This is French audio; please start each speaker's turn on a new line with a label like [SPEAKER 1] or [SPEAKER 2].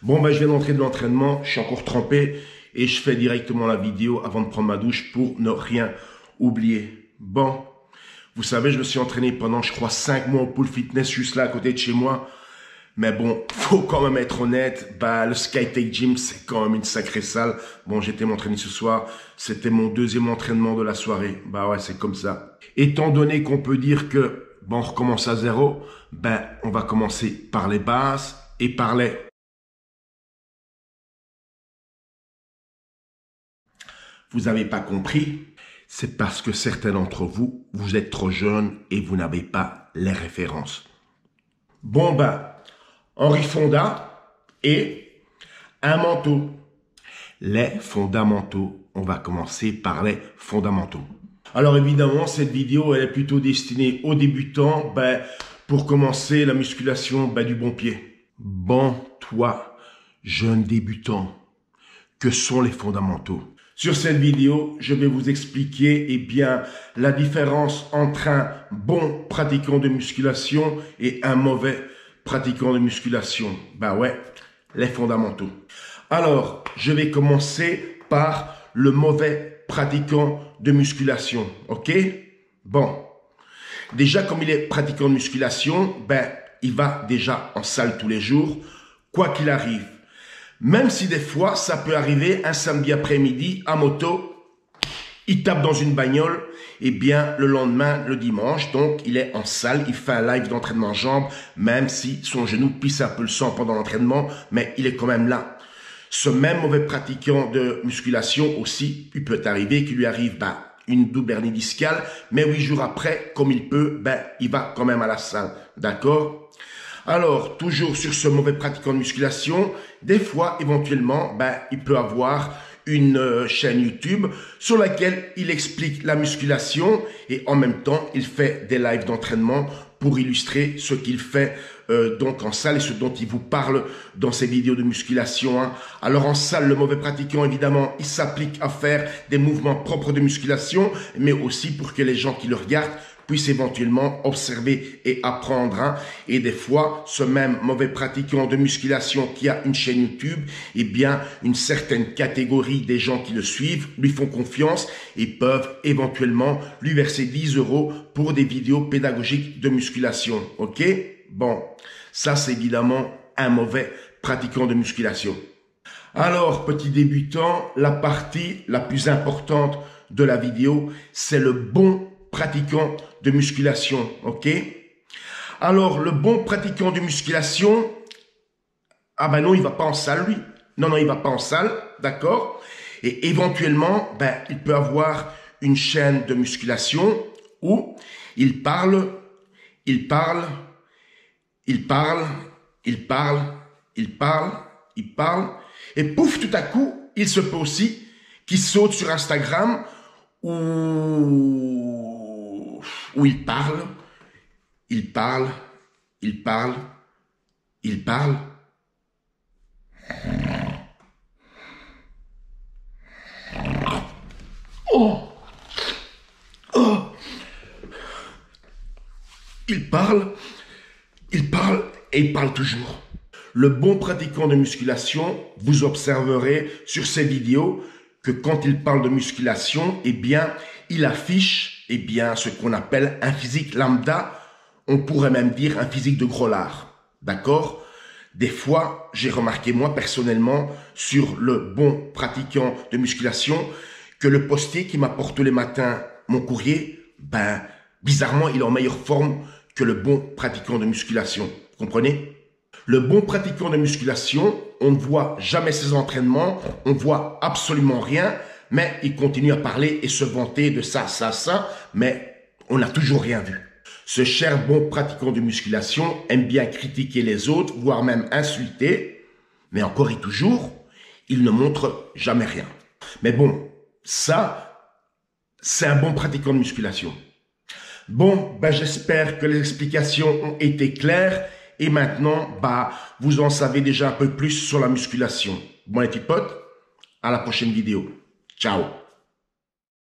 [SPEAKER 1] Bon, ben, je viens d'entrer de l'entraînement, je suis encore trempé et je fais directement la vidéo avant de prendre ma douche pour ne rien oublier. Bon, vous savez, je me suis entraîné pendant, je crois, 5 mois au pool fitness juste là à côté de chez moi. Mais bon, faut quand même être honnête, bah, le Skytech Gym, c'est quand même une sacrée salle. Bon, j'étais m'entraîner ce soir, c'était mon deuxième entraînement de la soirée. Bah ouais, c'est comme ça. Étant donné qu'on peut dire que, bon, on recommence à zéro, ben, on va commencer par les bases et par les... Vous n'avez pas compris? C'est parce que certains d'entre vous, vous êtes trop jeunes et vous n'avez pas les références. Bon, ben, Henri Fonda et un manteau. Les fondamentaux. On va commencer par les fondamentaux. Alors évidemment, cette vidéo, elle est plutôt destinée aux débutants, ben, pour commencer la musculation du bon pied. Bon, toi, jeune débutant, que sont les fondamentaux? Sur cette vidéo, je vais vous expliquer la différence entre un bon pratiquant de musculation et un mauvais pratiquant de musculation. Ben ouais, les fondamentaux. Alors, je vais commencer par le mauvais pratiquant de musculation, ok? Bon, déjà comme il est pratiquant de musculation, ben il va déjà en salle tous les jours, quoi qu'il arrive. Même si des fois, ça peut arriver un samedi après-midi à moto, il tape dans une bagnole, et bien le lendemain, le dimanche, donc il est en salle, il fait un live d'entraînement jambes, même si son genou pisse un peu le sang pendant l'entraînement, mais il est quand même là. Ce même mauvais pratiquant de musculation aussi, il peut arriver qu'il lui arrive une double hernie discale, mais 8 jours après, comme il peut, il va quand même à la salle, d'accord? Alors, toujours sur ce mauvais pratiquant de musculation, des fois, éventuellement, il peut avoir une chaîne YouTube sur laquelle il explique la musculation et en même temps, il fait des lives d'entraînement pour illustrer ce qu'il fait donc en salle et ce dont il vous parle dans ses vidéos de musculation. Hein. Alors en salle, le mauvais pratiquant, évidemment, il s'applique à faire des mouvements propres de musculation, mais aussi pour que les gens qui le regardent puissent éventuellement observer et apprendre. Hein. Et des fois, ce même mauvais pratiquant de musculation qui a une chaîne YouTube, une certaine catégorie des gens qui le suivent lui font confiance et peuvent éventuellement lui verser 10 € pour des vidéos pédagogiques de musculation. Ok? Bon, ça c'est évidemment un mauvais pratiquant de musculation. Alors, petit débutant, la partie la plus importante de la vidéo, c'est le bon pratiquant de musculation, ok? Alors, le bon pratiquant de musculation, non, il va pas en salle, lui. Non, il va pas en salle, d'accord? Et éventuellement, il peut avoir une chaîne de musculation où il parle, et pouf, tout à coup, il se peut aussi qu'il saute sur Instagram où il parle. Oh! Il parle et il parle toujours. Le bon pratiquant de musculation, vous observerez sur ces vidéos que quand il parle de musculation, il affiche, ce qu'on appelle un physique lambda. On pourrait même dire un physique de gros lard. D'accord? Des fois, j'ai remarqué moi personnellement sur le bon pratiquant de musculation que le postier qui m'apporte tous les matins mon courrier, bizarrement, il est en meilleure forme que le bon pratiquant de musculation. Vous comprenez? Le bon pratiquant de musculation, on ne voit jamais ses entraînements, on voit absolument rien, mais il continue à parler et se vanter de ça, mais on n'a toujours rien vu. Ce cher bon pratiquant de musculation aime bien critiquer les autres, voire même insulter, mais encore et toujours, il ne montre jamais rien. Mais bon, ça, c'est un bon pratiquant de musculation. Bon, j'espère que les explications ont été claires et maintenant, vous en savez déjà un peu plus sur la musculation. Bon les petits potes, à la prochaine vidéo. Ciao.